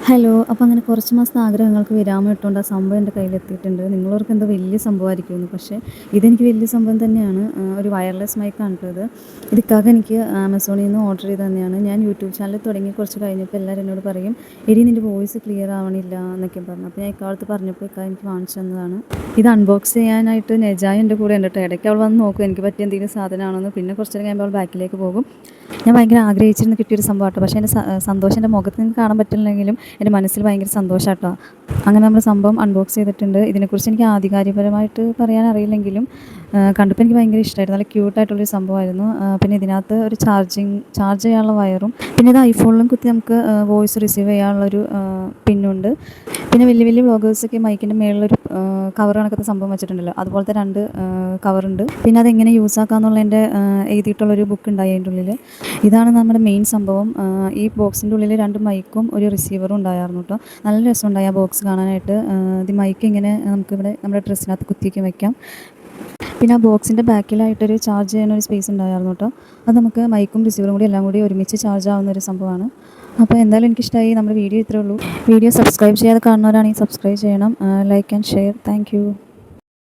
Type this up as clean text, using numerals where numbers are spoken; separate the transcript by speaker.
Speaker 1: Hello. അപ്പോൾ അങ്ങനെ കുറച്ച് മാസത്തെ ആഗ്രഹങ്ങൾക്ക് വിരാമം ഇട്ടുകൊണ്ട് ആ സംഭവം എൻ്റെ കയ്യിലെത്തിയിട്ടുണ്ട്. നിങ്ങളോർക്ക് എന്തോ വലിയ സംഭവമായിരിക്കുമെന്ന്. പക്ഷേ ഇതെനിക്ക് വലിയ സംഭവം തന്നെയാണ്. ഒരു വയർലെസ് മൈക്കാണ് കേട്ടോ ഇത്. ഇക്കാക്ക എനിക്ക് ആമസോണിൽ നിന്ന് ഓർഡർ ചെയ്ത് തന്നെയാണ്. ഞാൻ യൂട്യൂബ് ചാനൽ തുടങ്ങി കുറച്ച് കഴിഞ്ഞപ്പോൾ എല്ലാവരും എന്നോട് പറയും, എടി നിൻ്റെ വോയിസ് ക്ലിയർ ആവണില്ല എന്നൊക്കെ പറഞ്ഞു. അപ്പോൾ ഞാൻ ഇക്കാലത്ത് പറഞ്ഞപ്പോൾ ഇക്ക എനിക്ക് വാങ്ങിച്ചു തന്നതാണ്. ഇത് അൺബോക്സ് ചെയ്യാനായിട്ട് നെജായ എൻ്റെ കൂടെ ഉണ്ട് കേട്ടോ. ഇടയ്ക്ക് അവൾ വന്ന് നോക്കും എനിക്ക് പറ്റിയ എന്തെങ്കിലും സാധനമാണെന്ന്. പിന്നെ കുറച്ച് നേരം കഴിയുമ്പോൾ അവൾ ബാക്കിലേക്ക് പോകും. ഞാൻ ഭയങ്കര ആഗ്രഹിച്ചിരുന്ന് കിട്ടിയൊരു സംഭവം കേട്ടോ. പക്ഷേ എൻ്റെ സന്തോഷം എൻ്റെ മുഖത്ത് നിന്ന് കാണാൻ പറ്റില്ലെങ്കിലും എൻ്റെ മനസ്സിൽ ഭയങ്കര സന്തോഷം കേട്ടോ. അങ്ങനെ നമ്മൾ സംഭവം അൺബോക്സ് ചെയ്തിട്ടുണ്ട്. ഇതിനെക്കുറിച്ച് എനിക്ക് ആധികാരികപരമായിട്ട് പറയാൻ അറിയില്ലെങ്കിലും കണ്ടപ്പോൾ എനിക്ക് ഭയങ്കര ഇഷ്ടമായിരുന്നു. നല്ല ക്യൂട്ടായിട്ടുള്ളൊരു സംഭവമായിരുന്നു. പിന്നെ ഇതിനകത്ത് ഒരു ചാർജ് ചെയ്യാനുള്ള വയറും, പിന്നെ ഇത് ഐഫോണിലും കുത്തി നമുക്ക് വോയിസ് റിസീവ് ചെയ്യാനുള്ളൊരു പിന്നുണ്ട്. പിന്നെ വലിയ വലിയ വ്ളോഗേഴ്സൊക്കെ മൈക്കിൻ്റെ മേളിലൊരു കവർ കണക്കത്തെ സംഭവം വെച്ചിട്ടുണ്ടല്ലോ, അതുപോലത്തെ 2 കവറുണ്ട്. പിന്നെ അതെങ്ങനെ യൂസ് ആക്കാമെന്നുള്ളതിൻ്റെ എഴുതിയിട്ടുള്ളൊരു ബുക്ക് ഉണ്ടായി അതിൻ്റെ ഉള്ളിൽ. ഇതാണ് നമ്മുടെ മെയിൻ സംഭവം. ഈ ബോക്സിൻ്റെ ഉള്ളിൽ 2 മൈക്കും ഒരു റിസീവറും ഉണ്ടായിരുന്നു കേട്ടോ. നല്ല രസമുണ്ടായി ആ ബോക്സ് കാണാനായിട്ട്. ഇത് മൈക്ക് ഇങ്ങനെ നമുക്കിവിടെ നമ്മുടെ ഡ്രസ്സിനകത്ത് കുത്തിയൊക്കെ വയ്ക്കാം. പിന്നെ ആ ബോക്സിൻ്റെ ബാക്കിലായിട്ടൊരു ചാർജ് ചെയ്യാനൊരു സ്പേസ് ഉണ്ടായിരുന്നു കേട്ടോ. അത് നമുക്ക് മൈക്കും റിസീവറും കൂടി എല്ലാം കൂടി ഒരുമിച്ച് ചാർജ് ആവുന്ന ഒരു സംഭവമാണ്. അപ്പോൾ എന്തായാലും എനിക്കിഷ്ടമായി. നമ്മുടെ വീഡിയോ ഇത്രയേ ഉള്ളൂ. വീഡിയോ സബ്സ്ക്രൈബ് ചെയ്യാതെ കാണുന്നവരാണെങ്കിൽ സബ്സ്ക്രൈബ് ചെയ്യണം. Like and share. Thank you.